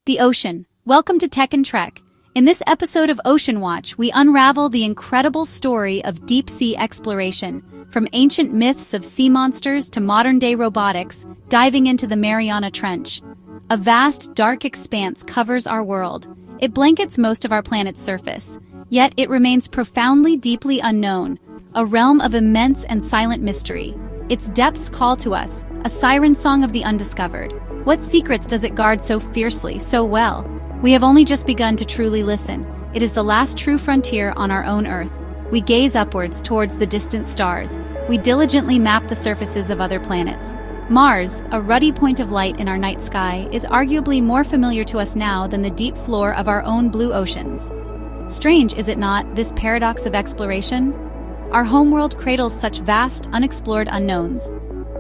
The ocean. Welcome to Tech and Trek. In this episode of Ocean Watch, we unravel the incredible story of deep-sea exploration, from ancient myths of sea monsters to modern-day robotics, diving into the Mariana Trench. A vast, dark expanse covers our world. It blankets most of our planet's surface, yet it remains profoundly, deeply unknown, a realm of immense and silent mystery. Its depths call to us, a siren song of the undiscovered. What secrets does it guard so fiercely, so well? We have only just begun to truly listen. It is the last true frontier on our own Earth. We gaze upwards towards the distant stars. We diligently map the surfaces of other planets. Mars, a ruddy point of light in our night sky, is arguably more familiar to us now than the deep floor of our own blue oceans. Strange, is it not, this paradox of exploration? Our homeworld cradles such vast, unexplored unknowns.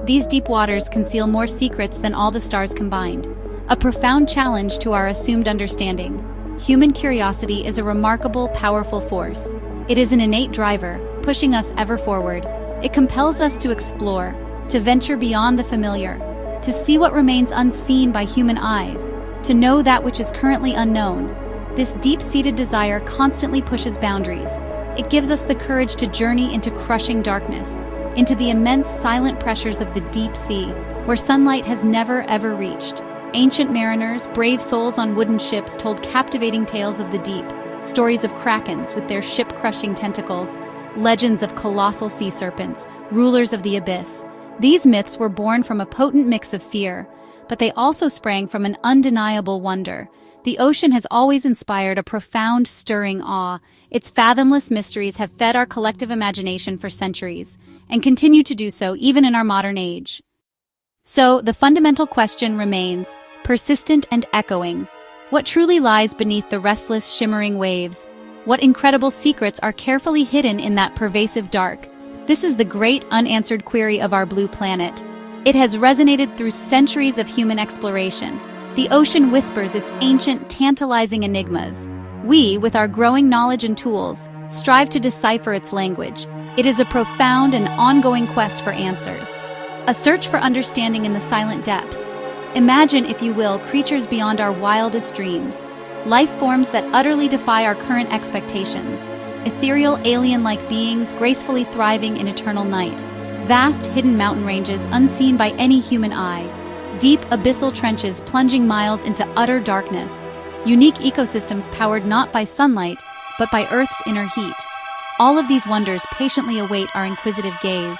These deep waters conceal more secrets than all the stars combined, a profound challenge to our assumed understanding. Human curiosity is a remarkable, powerful force. It is an innate driver, pushing us ever forward. It compels us to explore, to venture beyond the familiar, to see what remains unseen by human eyes, to know that which is currently unknown. This deep-seated desire constantly pushes boundaries. It gives us the courage to journey into crushing darkness, into the immense silent pressures of the deep sea, where sunlight has never ever reached. Ancient mariners, brave souls on wooden ships, told captivating tales of the deep, stories of krakens with their ship-crushing tentacles, legends of colossal sea serpents, rulers of the abyss. These myths were born from a potent mix of fear, but they also sprang from an undeniable wonder. The ocean has always inspired a profound, stirring awe. Its fathomless mysteries have fed our collective imagination for centuries, and continue to do so even in our modern age. So, the fundamental question remains, persistent and echoing. What truly lies beneath the restless, shimmering waves? What incredible secrets are carefully hidden in that pervasive dark? This is the great unanswered query of our blue planet. It has resonated through centuries of human exploration. The ocean whispers its ancient, tantalizing enigmas. We, with our growing knowledge and tools, strive to decipher its language. It is a profound and ongoing quest for answers. A search for understanding in the silent depths. Imagine, if you will, creatures beyond our wildest dreams. Life forms that utterly defy our current expectations. Ethereal, alien-like beings gracefully thriving in eternal night. Vast, hidden mountain ranges unseen by any human eye. Deep, abyssal trenches plunging miles into utter darkness. Unique ecosystems powered not by sunlight, but by Earth's inner heat. All of these wonders patiently await our inquisitive gaze.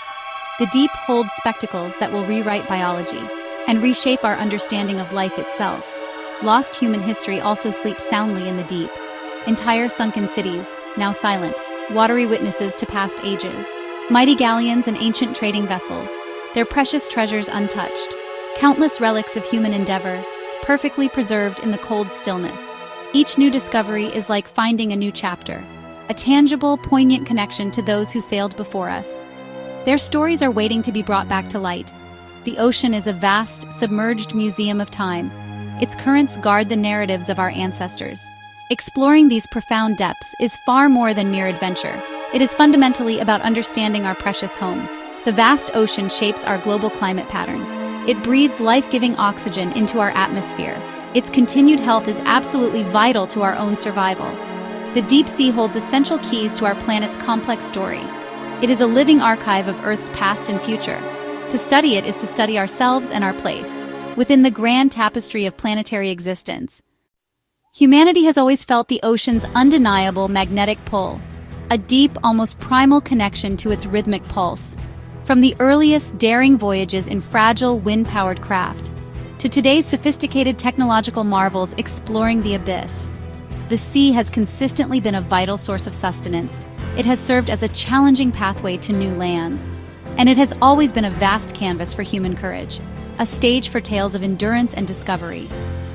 The deep holds spectacles that will rewrite biology and reshape our understanding of life itself. Lost human history also sleeps soundly in the deep. Entire sunken cities, now silent, watery witnesses to past ages. Mighty galleons and ancient trading vessels, their precious treasures untouched. Countless relics of human endeavor, perfectly preserved in the cold stillness. Each new discovery is like finding a new chapter, a tangible, poignant connection to those who sailed before us. Their stories are waiting to be brought back to light. The ocean is a vast, submerged museum of time. Its currents guard the narratives of our ancestors. Exploring these profound depths is far more than mere adventure. It is fundamentally about understanding our precious home. The vast ocean shapes our global climate patterns. It breathes life-giving oxygen into our atmosphere. Its continued health is absolutely vital to our own survival. The deep sea holds essential keys to our planet's complex story. It is a living archive of Earth's past and future. To study it is to study ourselves and our place within the grand tapestry of planetary existence. Humanity has always felt the ocean's undeniable magnetic pull, a deep, almost primal connection to its rhythmic pulse. From the earliest daring voyages in fragile, wind-powered craft, to today's sophisticated technological marvels exploring the abyss, the sea has consistently been a vital source of sustenance. It has served as a challenging pathway to new lands, and it has always been a vast canvas for human courage, a stage for tales of endurance and discovery.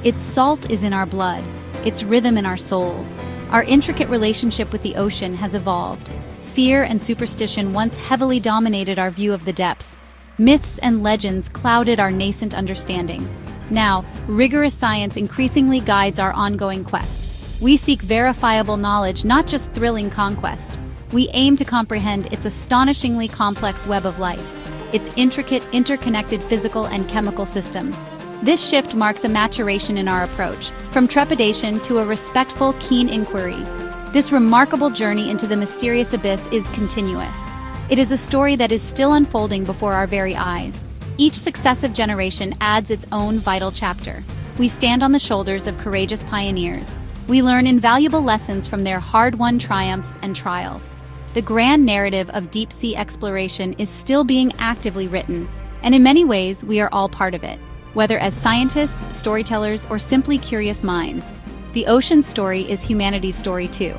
Its salt is in our blood, its rhythm in our souls. Our intricate relationship with the ocean has evolved. Fear and superstition once heavily dominated our view of the depths. Myths and legends clouded our nascent understanding. Now, rigorous science increasingly guides our ongoing quest. We seek verifiable knowledge, not just thrilling conquest. We aim to comprehend its astonishingly complex web of life, its intricate, interconnected physical and chemical systems. This shift marks a maturation in our approach, from trepidation to a respectful, keen inquiry. This remarkable journey into the mysterious abyss is continuous. It is a story that is still unfolding before our very eyes. Each successive generation adds its own vital chapter. We stand on the shoulders of courageous pioneers. We learn invaluable lessons from their hard-won triumphs and trials. The grand narrative of deep-sea exploration is still being actively written, and in many ways, we are all part of it. Whether as scientists, storytellers, or simply curious minds, the ocean's story is humanity's story too.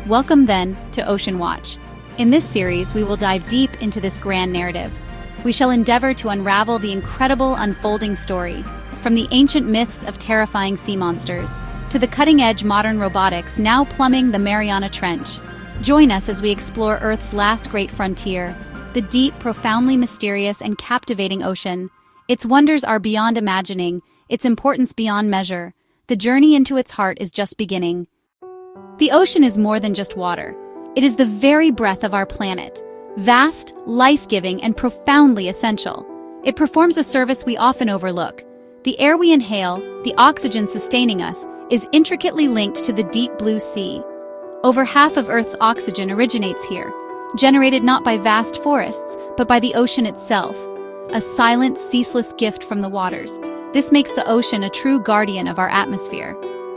Welcome, then, to Ocean Watch. In this series, we will dive deep into this grand narrative. We shall endeavor to unravel the incredible unfolding story, from the ancient myths of terrifying sea monsters to the cutting-edge modern robotics now plumbing the Mariana Trench. Join us as we explore Earth's last great frontier, the deep, profoundly mysterious, and captivating ocean. Its wonders are beyond imagining, its importance beyond measure. The journey into its heart is just beginning. The ocean is more than just water. It is the very breath of our planet. Vast, life-giving, and profoundly essential. It performs a service we often overlook. The air we inhale, the oxygen sustaining us, is intricately linked to the deep blue sea. Over half of Earth's oxygen originates here, generated not by vast forests, but by the ocean itself, a silent, ceaseless gift from the waters. This makes the ocean a true guardian of our atmosphere.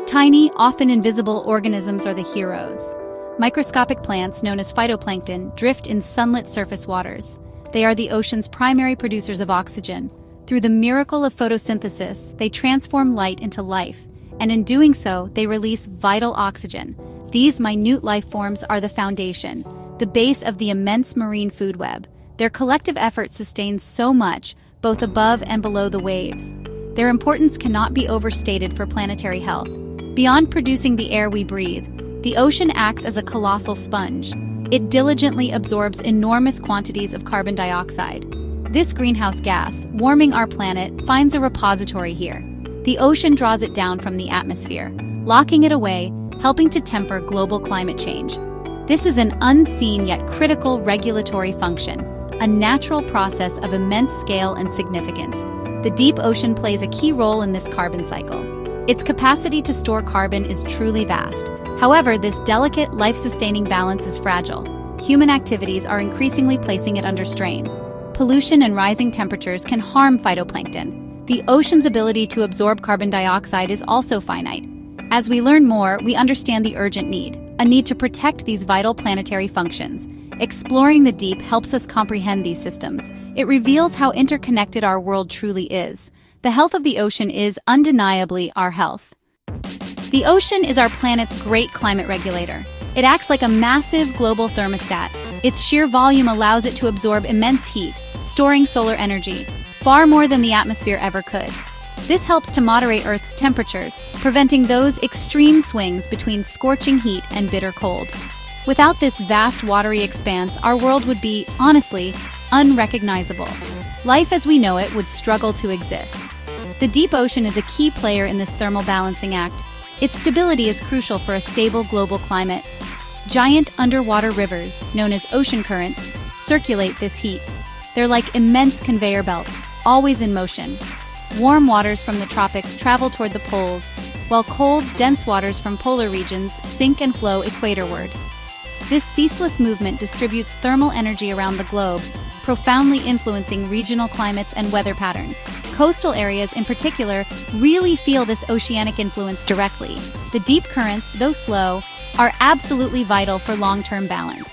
Tiny, often invisible organisms are the heroes. Microscopic plants known as phytoplankton drift in sunlit surface waters. They are the ocean's primary producers of oxygen. Through the miracle of photosynthesis, they transform light into life, and in doing so, they release vital oxygen. These minute life forms are the foundation, the base of the immense marine food web. Their collective effort sustains so much, both above and below the waves. Their importance cannot be overstated for planetary health. Beyond producing the air we breathe, the ocean acts as a colossal sponge. It diligently absorbs enormous quantities of carbon dioxide. This greenhouse gas, warming our planet, finds a repository here. The ocean draws it down from the atmosphere, locking it away, helping to temper global climate change. This is an unseen yet critical regulatory function, a natural process of immense scale and significance. The deep ocean plays a key role in this carbon cycle. Its capacity to store carbon is truly vast. However, this delicate, life-sustaining balance is fragile. Human activities are increasingly placing it under strain. Pollution and rising temperatures can harm phytoplankton. The ocean's ability to absorb carbon dioxide is also finite. As we learn more, we understand the urgent need, a need to protect these vital planetary functions. Exploring the deep helps us comprehend these systems. It reveals how interconnected our world truly is. The health of the ocean is undeniably our health. The ocean is our planet's great climate regulator. It acts like a massive global thermostat. Its sheer volume allows it to absorb immense heat, storing solar energy, far more than the atmosphere ever could. This helps to moderate Earth's temperatures, preventing those extreme swings between scorching heat and bitter cold. Without this vast watery expanse, our world would be, honestly, unrecognizable. Life as we know it would struggle to exist. The deep ocean is a key player in this thermal balancing act. Its stability is crucial for a stable global climate. Giant underwater rivers, known as ocean currents, circulate this heat. They're like immense conveyor belts, always in motion. Warm waters from the tropics travel toward the poles, while cold, dense waters from polar regions sink and flow equatorward. This ceaseless movement distributes thermal energy around the globe, profoundly influencing regional climates and weather patterns. Coastal areas, in particular, really feel this oceanic influence directly. The deep currents, though slow, are absolutely vital for long-term balance.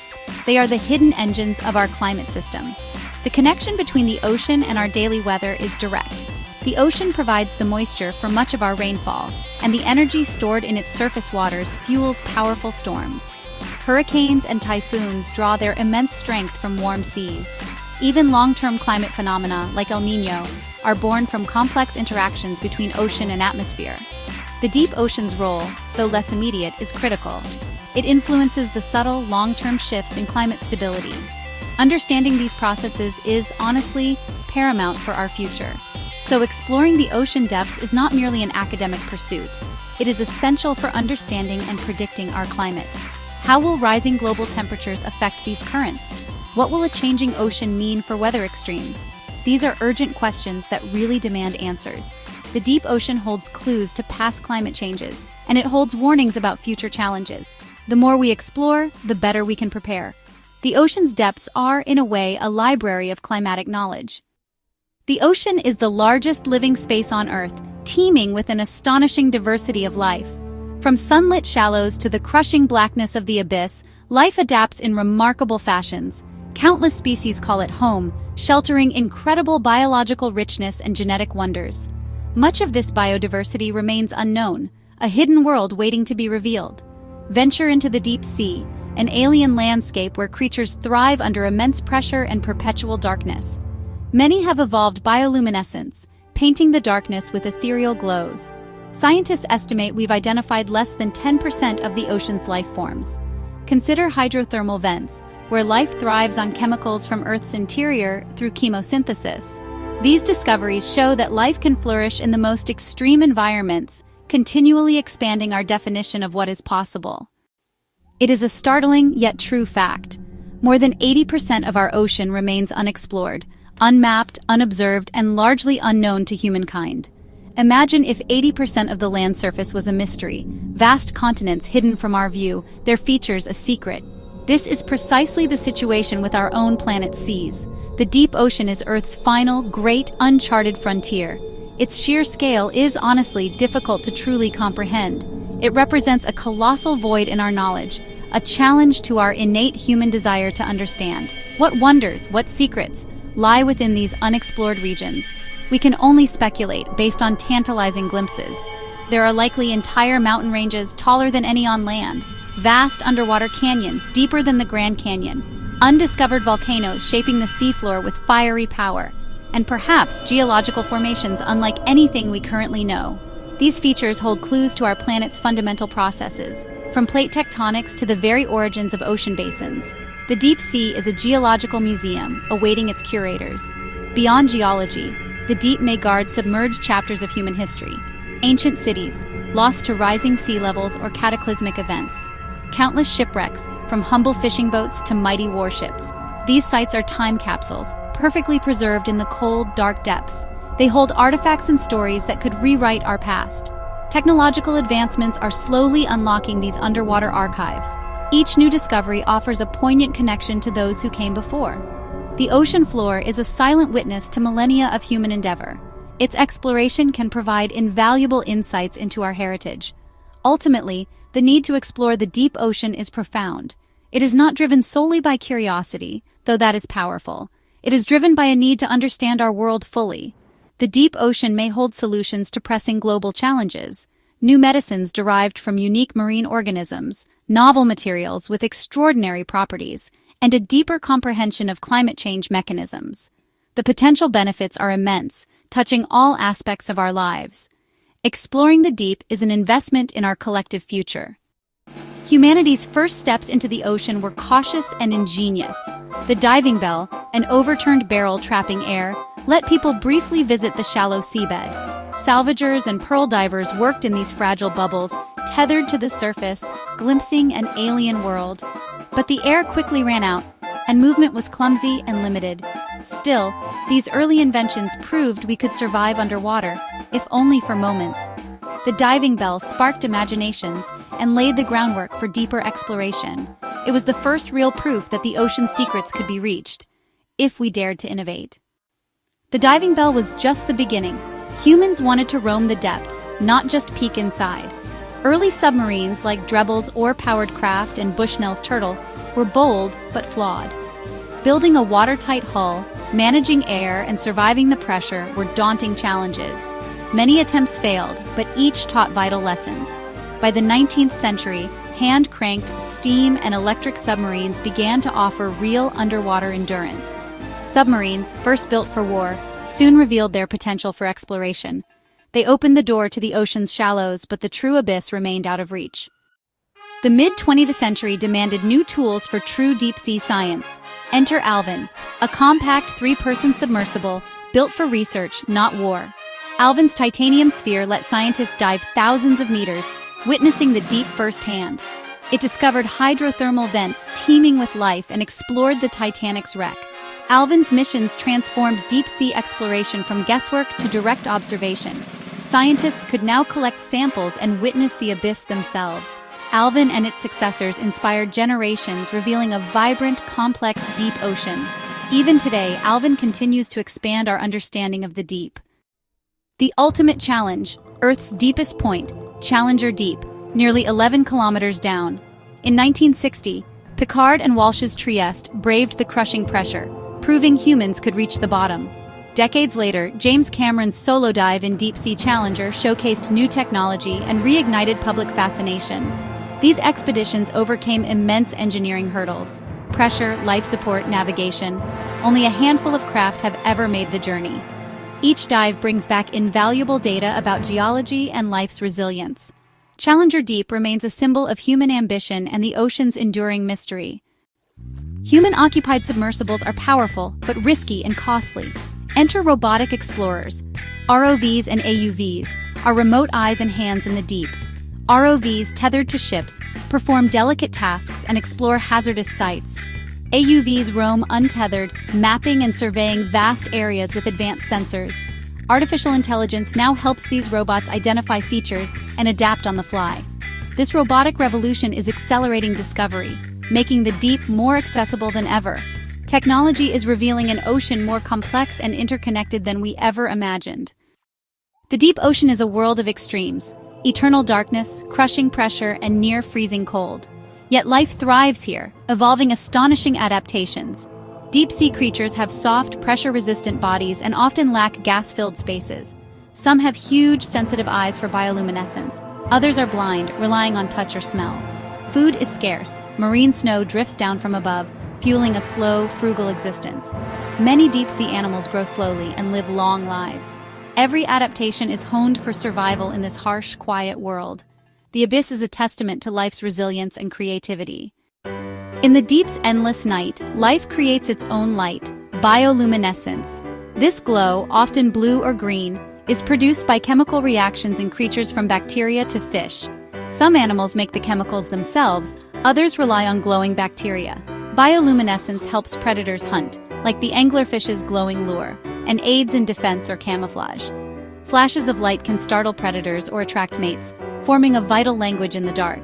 They are the hidden engines of our climate system. The connection between the ocean and our daily weather is direct. The ocean provides the moisture for much of our rainfall, and the energy stored in its surface waters fuels powerful storms. Hurricanes and typhoons draw their immense strength from warm seas. Even long-term climate phenomena, like El Niño, are born from complex interactions between ocean and atmosphere. The deep ocean's role, though less immediate, is critical. It influences the subtle, long-term shifts in climate stability. Understanding these processes is, honestly, paramount for our future. So exploring the ocean depths is not merely an academic pursuit. It is essential for understanding and predicting our climate. How will rising global temperatures affect these currents? What will a changing ocean mean for weather extremes? These are urgent questions that really demand answers. the deep ocean holds clues to past climate changes, and it holds warnings about future challenges. The more we explore, the better we can prepare. The ocean's depths are, in a way, a library of climatic knowledge. The ocean is the largest living space on Earth, teeming with an astonishing diversity of life. From sunlit shallows to the crushing blackness of the abyss, life adapts in remarkable fashions. Countless species call it home, sheltering incredible biological richness and genetic wonders. Much of this biodiversity remains unknown, a hidden world waiting to be revealed. Venture into the deep sea, an alien landscape where creatures thrive under immense pressure and perpetual darkness. Many have evolved bioluminescence, painting the darkness with ethereal glows. Scientists estimate we've identified less than 10% of the ocean's life forms. Consider hydrothermal vents, where life thrives on chemicals from Earth's interior through chemosynthesis. These discoveries show that life can flourish in the most extreme environments, continually expanding our definition of what is possible. It is a startling yet true fact. More than 80% of our ocean remains unexplored, unmapped, unobserved, and largely unknown to humankind. Imagine if 80% of the land surface was a mystery, vast continents hidden from our view, their features a secret. This is precisely the situation with our own planet's seas. The deep ocean is Earth's final, great, uncharted frontier. Its sheer scale is honestly difficult to truly comprehend. It represents a colossal void in our knowledge, a challenge to our innate human desire to understand. What wonders, what secrets, lie within these unexplored regions? We can only speculate based on tantalizing glimpses. There are likely entire mountain ranges taller than any on land, vast underwater canyons deeper than the Grand Canyon, undiscovered volcanoes shaping the seafloor with fiery power, and perhaps geological formations unlike anything we currently know. These features hold clues to our planet's fundamental processes, from plate tectonics to the very origins of ocean basins. The deep sea is a geological museum awaiting its curators. Beyond geology, the deep may guard submerged chapters of human history, ancient cities, lost to rising sea levels or cataclysmic events, countless shipwrecks, from humble fishing boats to mighty warships. These sites are time capsules, perfectly preserved in the cold, dark depths. They hold artifacts and stories that could rewrite our past. Technological advancements are slowly unlocking these underwater archives. Each new discovery offers a poignant connection to those who came before. The ocean floor is a silent witness to millennia of human endeavor. Its exploration can provide invaluable insights into our heritage. Ultimately, the need to explore the deep ocean is profound. It is not driven solely by curiosity, though that is powerful. It is driven by a need to understand our world fully. The deep ocean may hold solutions to pressing global challenges, new medicines derived from unique marine organisms, novel materials with extraordinary properties, and a deeper comprehension of climate change mechanisms. The potential benefits are immense, touching all aspects of our lives. Exploring the deep is an investment in our collective future. Humanity's first steps into the ocean were cautious and ingenious. The diving bell, an overturned barrel trapping air, let people briefly visit the shallow seabed. Salvagers and pearl divers worked in these fragile bubbles, tethered to the surface, glimpsing an alien world. But the air quickly ran out, and movement was clumsy and limited. Still, these early inventions proved we could survive underwater, if only for moments. The diving bell sparked imaginations and laid the groundwork for deeper exploration. It was the first real proof that the ocean's secrets could be reached, if we dared to innovate. The diving bell was just the beginning. Humans wanted to roam the depths, not just peek inside. Early submarines like Drebel's oar-powered craft and Bushnell's turtle were bold but flawed. Building a watertight hull, managing air, and surviving the pressure were daunting challenges. Many attempts failed, but each taught vital lessons. By the 19th century, hand-cranked steam and electric submarines began to offer real underwater endurance. Submarines, first built for war, soon revealed their potential for exploration. They opened the door to the ocean's shallows, but the true abyss remained out of reach. The mid-20th century demanded new tools for true deep-sea science. Enter Alvin, a compact three-person submersible built for research, not war. Alvin's titanium sphere let scientists dive thousands of meters, witnessing the deep firsthand. It discovered hydrothermal vents teeming with life and explored the Titanic's wreck. Alvin's missions transformed deep-sea exploration from guesswork to direct observation. scientists could now collect samples and witness the abyss themselves. Alvin and its successors inspired generations, revealing a vibrant, complex, deep ocean. Even today, Alvin continues to expand our understanding of the deep. The ultimate challenge, Earth's deepest point, Challenger Deep, nearly 11 kilometers down. In 1960, Piccard and Walsh's Trieste braved the crushing pressure, proving humans could reach the bottom. Decades later, James Cameron's solo dive in Deep-Sea Challenger showcased new technology and reignited public fascination. These expeditions overcame immense engineering hurdles: pressure, life support, navigation. Only a handful of craft have ever made the journey. Each dive brings back invaluable data about geology and life's resilience. Challenger Deep remains a symbol of human ambition and the ocean's enduring mystery. Human-occupied submersibles are powerful, but risky and costly. Enter robotic explorers. ROVs and AUVs are remote eyes and hands in the deep. ROVs, tethered to ships, perform delicate tasks and explore hazardous sites. AUVs roam untethered, mapping and surveying vast areas with advanced sensors. Artificial intelligence now helps these robots identify features and adapt on the fly. This robotic revolution is accelerating discovery, making the deep more accessible than ever. Technology is revealing an ocean more complex and interconnected than we ever imagined. The deep ocean is a world of extremes: eternal darkness, crushing pressure, and near-freezing cold. Yet life thrives here, evolving astonishing adaptations. Deep-sea creatures have soft, pressure-resistant bodies and often lack gas-filled spaces. Some have huge, sensitive eyes for bioluminescence. Others are blind, relying on touch or smell. Food is scarce. Marine snow drifts down from above, fueling a slow, frugal existence. Many deep-sea animals grow slowly and live long lives. Every adaptation is honed for survival in this harsh, quiet world. The abyss is a testament to life's resilience and creativity. In the deep's endless night, life creates its own light, bioluminescence. This glow, often blue or green, is produced by chemical reactions in creatures from bacteria to fish. Some animals make the chemicals themselves, others rely on glowing bacteria. Bioluminescence helps predators hunt, like the anglerfish's glowing lure, and aids in defense or camouflage. Flashes of light can startle predators or attract mates, forming a vital language in the dark.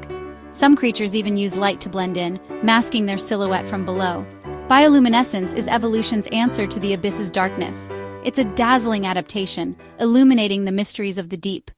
Some creatures even use light to blend in, masking their silhouette from below. Bioluminescence is evolution's answer to the abyss's darkness. It's a dazzling adaptation, illuminating the mysteries of the deep.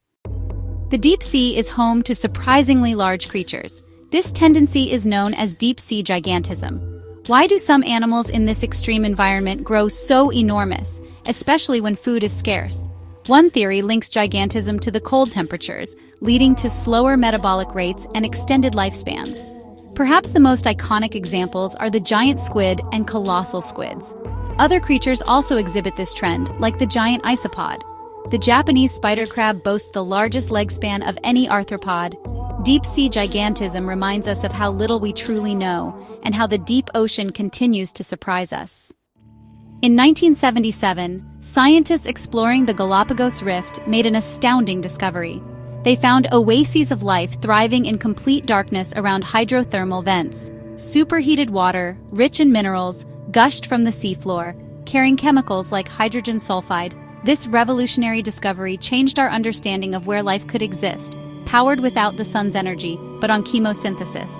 The deep sea is home to surprisingly large creatures. This tendency is known as deep-sea gigantism. Why do some animals in this extreme environment grow so enormous, especially when food is scarce? One theory links gigantism to the cold temperatures, leading to slower metabolic rates and extended lifespans. Perhaps the most iconic examples are the giant squid and colossal squids. Other creatures also exhibit this trend, like the giant isopod. The Japanese spider crab boasts the largest leg span of any arthropod. Deep-sea gigantism reminds us of how little we truly know, and how the deep ocean continues to surprise us. In 1977, scientists exploring the Galapagos Rift made an astounding discovery. They found oases of life thriving in complete darkness around hydrothermal vents. Superheated water, rich in minerals, gushed from the seafloor, carrying chemicals like hydrogen sulfide. This revolutionary discovery changed our understanding of where life could exist, powered without the sun's energy, but on chemosynthesis.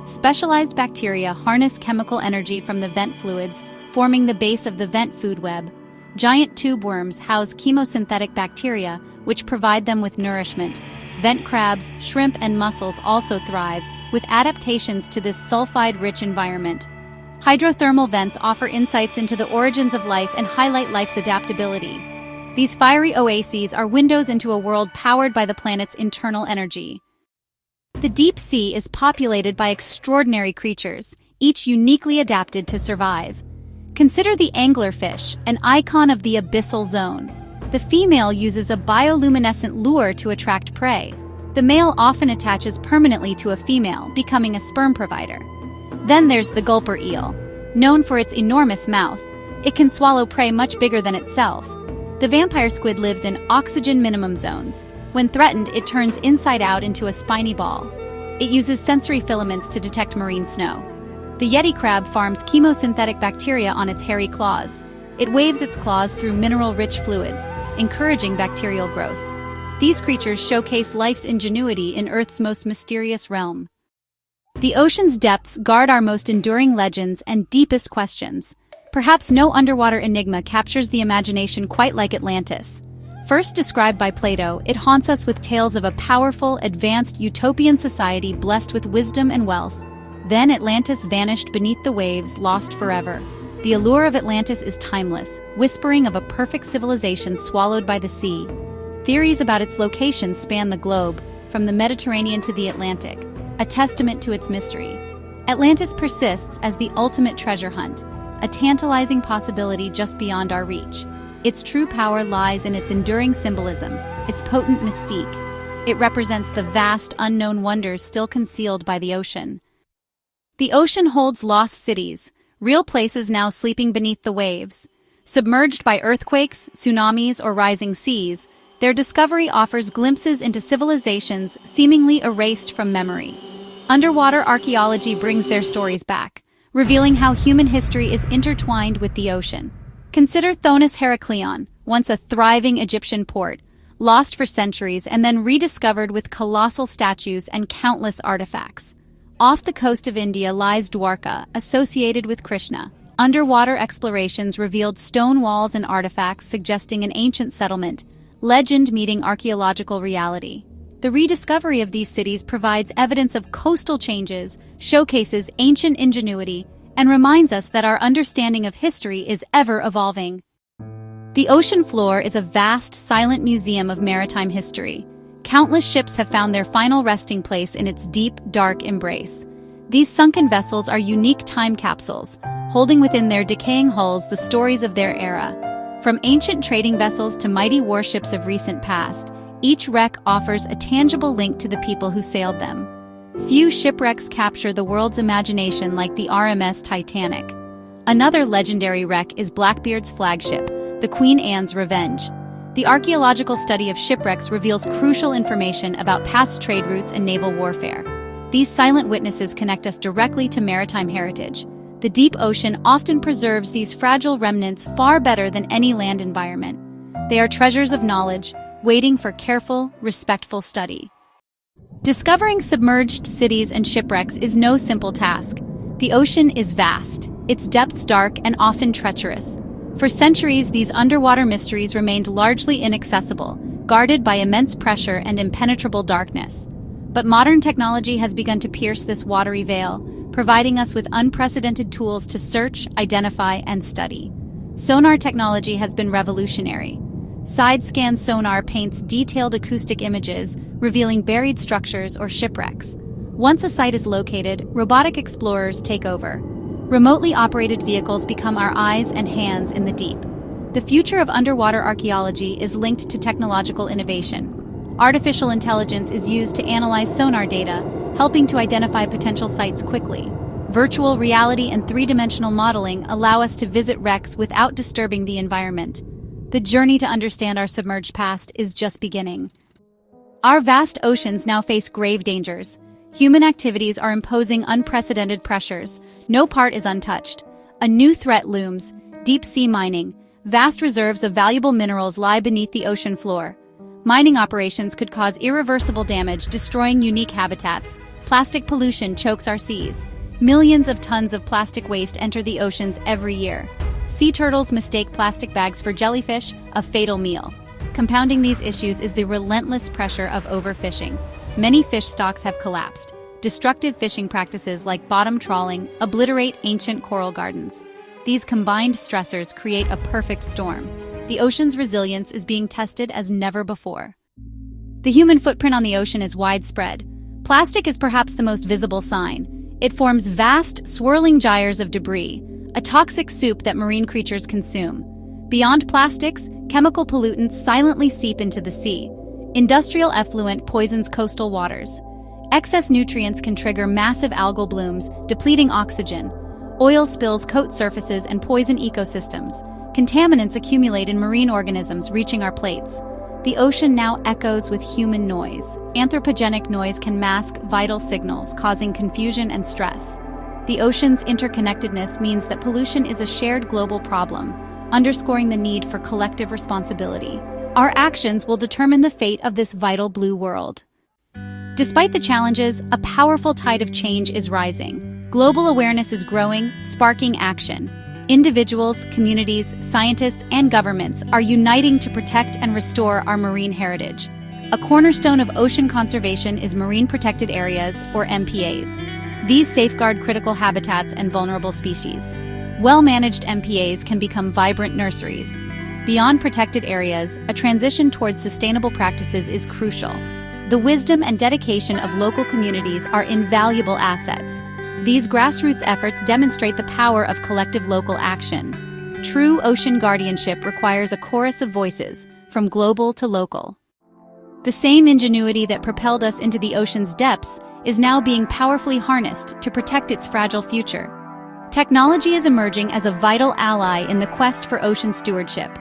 Specialized bacteria harness chemical energy from the vent fluids, forming the base of the vent food web. Giant tube worms house chemosynthetic bacteria, which provide them with nourishment. Vent crabs, shrimp, and mussels also thrive, with adaptations to this sulfide-rich environment. Hydrothermal vents offer insights into the origins of life and highlight life's adaptability. These fiery oases are windows into a world powered by the planet's internal energy. The deep sea is populated by extraordinary creatures, each uniquely adapted to survive. Consider the anglerfish, an icon of the abyssal zone. The female uses a bioluminescent lure to attract prey. The male often attaches permanently to a female, becoming a sperm provider. Then there's the gulper eel. Known for its enormous mouth, it can swallow prey much bigger than itself. The vampire squid lives in oxygen minimum zones. When threatened, it turns inside out into a spiny ball. It uses sensory filaments to detect marine snow. The yeti crab farms chemosynthetic bacteria on its hairy claws. It waves its claws through mineral-rich fluids, encouraging bacterial growth. These creatures showcase life's ingenuity in Earth's most mysterious realm. The ocean's depths guard our most enduring legends and deepest questions. Perhaps no underwater enigma captures the imagination quite like Atlantis. First described by Plato, it haunts us with tales of a powerful, advanced utopian society blessed with wisdom and wealth. Then Atlantis vanished beneath the waves, lost forever. The allure of Atlantis is timeless, whispering of a perfect civilization swallowed by the sea. Theories about its location span the globe, from the Mediterranean to the Atlantic, a testament to its mystery. Atlantis persists as the ultimate treasure hunt, a tantalizing possibility just beyond our reach. Its true power lies in its enduring symbolism, its potent mystique. It represents the vast, unknown wonders still concealed by the ocean. The ocean holds lost cities, real places now sleeping beneath the waves. Submerged by earthquakes, tsunamis, or rising seas, their discovery offers glimpses into civilizations seemingly erased from memory. Underwater archaeology brings their stories back, revealing how human history is intertwined with the ocean. Consider Thonis Heraklion, once a thriving Egyptian port, lost for centuries and then rediscovered with colossal statues and countless artifacts. Off the coast of India lies Dwarka, associated with Krishna. Underwater explorations revealed stone walls and artifacts suggesting an ancient settlement, legend meeting archaeological reality. The rediscovery of these cities provides evidence of coastal changes, showcases ancient ingenuity, and reminds us that our understanding of history is ever evolving. The ocean floor is a vast, silent museum of maritime history. Countless ships have found their final resting place in its deep, dark embrace. These sunken vessels are unique time capsules, holding within their decaying hulls the stories of their era. From ancient trading vessels to mighty warships of recent past, each wreck offers a tangible link to the people who sailed them. Few shipwrecks capture the world's imagination like the RMS Titanic. Another legendary wreck is Blackbeard's flagship, the Queen Anne's Revenge. The archaeological study of shipwrecks reveals crucial information about past trade routes and naval warfare. These silent witnesses connect us directly to maritime heritage. The deep ocean often preserves these fragile remnants far better than any land environment. They are treasures of knowledge, waiting for careful, respectful study. Discovering submerged cities and shipwrecks is no simple task. The ocean is vast, its depths dark and often treacherous. For centuries, these underwater mysteries remained largely inaccessible, guarded by immense pressure and impenetrable darkness. But modern technology has begun to pierce this watery veil, providing us with unprecedented tools to search, identify, and study. Sonar technology has been revolutionary. Side-scan sonar paints detailed acoustic images, revealing buried structures or shipwrecks. Once a site is located, robotic explorers take over. Remotely operated vehicles become our eyes and hands in the deep. The future of underwater archaeology is linked to technological innovation. Artificial intelligence is used to analyze sonar data, helping to identify potential sites quickly. Virtual reality and three-dimensional modeling allow us to visit wrecks without disturbing the environment. The journey to understand our submerged past is just beginning. Our vast oceans now face grave dangers. Human activities are imposing unprecedented pressures. No part is untouched. A new threat looms: deep-sea mining. Vast reserves of valuable minerals lie beneath the ocean floor. Mining operations could cause irreversible damage, destroying unique habitats. Plastic pollution chokes our seas. Millions of tons of plastic waste enter the oceans every year. Sea turtles mistake plastic bags for jellyfish, a fatal meal. Compounding these issues is the relentless pressure of overfishing. Many fish stocks have collapsed. Destructive fishing practices like bottom trawling obliterate ancient coral gardens. These combined stressors create a perfect storm. The ocean's resilience is being tested as never before. The human footprint on the ocean is widespread. Plastic is perhaps the most visible sign. It forms vast, swirling gyres of debris, a toxic soup that marine creatures consume. Beyond plastics, chemical pollutants silently seep into the sea. Industrial effluent poisons coastal waters. Excess nutrients can trigger massive algal blooms, depleting oxygen. Oil spills coat surfaces and poison ecosystems. Contaminants accumulate in marine organisms, reaching our plates. The ocean now echoes with human noise. Anthropogenic noise can mask vital signals, causing confusion and stress. The ocean's interconnectedness means that pollution is a shared global problem, underscoring the need for collective responsibility. Our actions will determine the fate of this vital blue world. Despite the challenges, a powerful tide of change is rising. Global awareness is growing, sparking action. Individuals, communities, scientists, and governments are uniting to protect and restore our marine heritage. A cornerstone of ocean conservation is marine protected areas, or MPAs. These safeguard critical habitats and vulnerable species. Well-managed MPAs can become vibrant nurseries. Beyond protected areas, a transition towards sustainable practices is crucial. The wisdom and dedication of local communities are invaluable assets. These grassroots efforts demonstrate the power of collective local action. True ocean guardianship requires a chorus of voices, from global to local. The same ingenuity that propelled us into the ocean's depths is now being powerfully harnessed to protect its fragile future. Technology is emerging as a vital ally in the quest for ocean stewardship.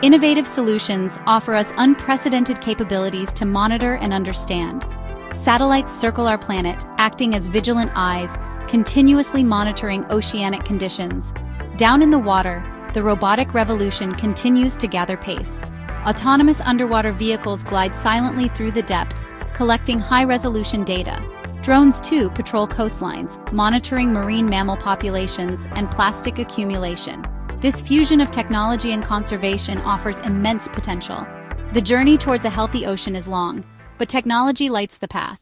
Innovative solutions offer us unprecedented capabilities to monitor and understand. Satellites circle our planet, acting as vigilant eyes, continuously monitoring oceanic conditions. Down in the water, the robotic revolution continues to gather pace. Autonomous underwater vehicles glide silently through the depths, collecting high-resolution data. Drones, too, patrol coastlines, monitoring marine mammal populations and plastic accumulation. This fusion of technology and conservation offers immense potential. The journey towards a healthy ocean is long, but technology lights the path.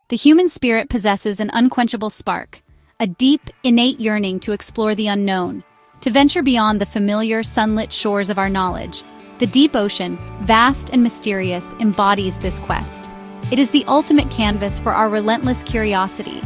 The human spirit possesses an unquenchable spark, a deep, innate yearning to explore the unknown, to venture beyond the familiar, sunlit shores of our knowledge. The deep ocean, vast and mysterious, embodies this quest. It is the ultimate canvas for our relentless curiosity.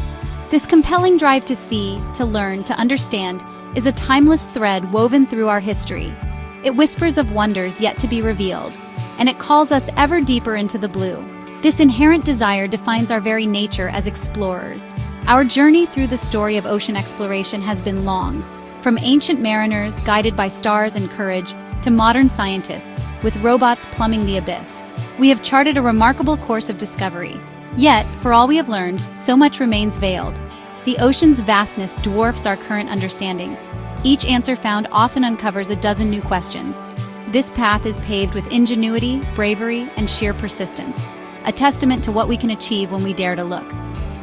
This compelling drive to see, to learn, to understand is a timeless thread woven through our history. It whispers of wonders yet to be revealed, and it calls us ever deeper into the blue. This inherent desire defines our very nature as explorers. Our journey through the story of ocean exploration has been long, from ancient mariners guided by stars and courage to modern scientists with robots plumbing the abyss. We have charted a remarkable course of discovery. Yet, for all we have learned, so much remains veiled. The ocean's vastness dwarfs our current understanding. Each answer found often uncovers a dozen new questions. This path is paved with ingenuity, bravery, and sheer persistence, a testament to what we can achieve when we dare to look.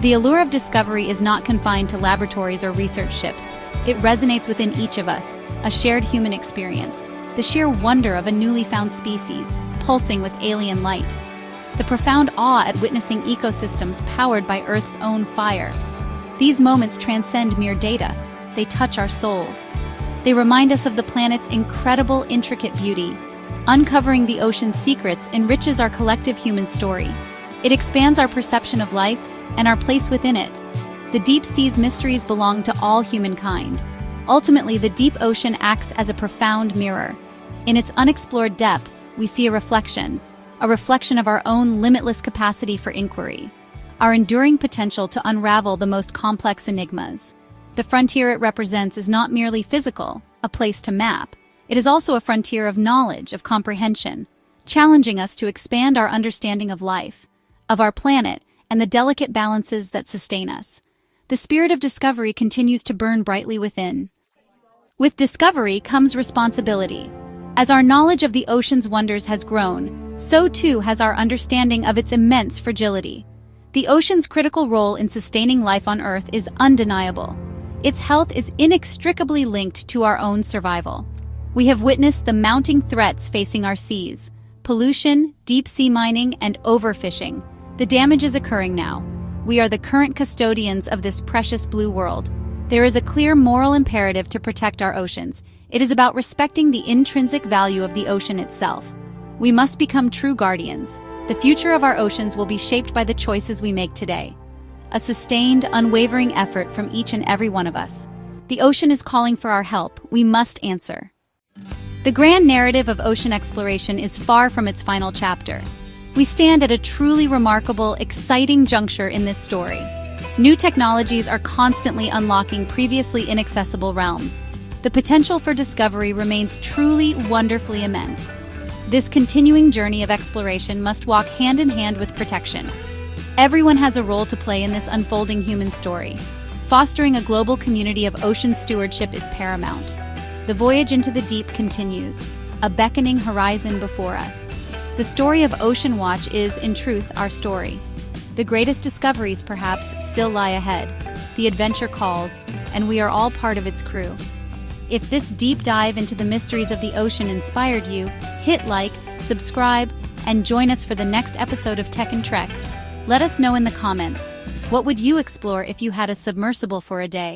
The allure of discovery is not confined to laboratories or research ships. It resonates within each of us, a shared human experience. The sheer wonder of a newly found species, pulsing with alien light. The profound awe at witnessing ecosystems powered by Earth's own fire. These moments transcend mere data. They touch our souls. They remind us of the planet's incredible, intricate beauty. Uncovering the ocean's secrets enriches our collective human story. It expands our perception of life and our place within it. The deep sea's mysteries belong to all humankind. Ultimately, the deep ocean acts as a profound mirror. In its unexplored depths, we see a reflection of our own limitless capacity for inquiry, our enduring potential to unravel the most complex enigmas. The frontier it represents is not merely physical, a place to map. It is also a frontier of knowledge, of comprehension, challenging us to expand our understanding of life, of our planet, and the delicate balances that sustain us. The spirit of discovery continues to burn brightly within. With discovery comes responsibility. As our knowledge of the ocean's wonders has grown, so too has our understanding of its immense fragility. The ocean's critical role in sustaining life on Earth is undeniable. Its health is inextricably linked to our own survival. We have witnessed the mounting threats facing our seas: pollution, deep-sea mining, and overfishing. The damage is occurring now. We are the current custodians of this precious blue world. There is a clear moral imperative to protect our oceans. It is about respecting the intrinsic value of the ocean itself. We must become true guardians. The future of our oceans will be shaped by the choices we make today. A sustained, unwavering effort from each and every one of us. The ocean is calling for our help. We must answer. The grand narrative of ocean exploration is far from its final chapter. We stand at a truly remarkable, exciting juncture in this story. New technologies are constantly unlocking previously inaccessible realms. The potential for discovery remains truly, wonderfully immense. This continuing journey of exploration must walk hand in hand with protection. Everyone has a role to play in this unfolding human story. Fostering a global community of ocean stewardship is paramount. The voyage into the deep continues. a beckoning horizon before us. The story of Ocean Watch is, in truth, our story. The greatest discoveries, perhaps, still lie ahead. The adventure calls, and we are all part of its crew. If this deep dive into the mysteries of the ocean inspired you, hit like, subscribe, and join us for the next episode of Tech and Trek. Let us know in the comments, what would you explore if you had a submersible for a day?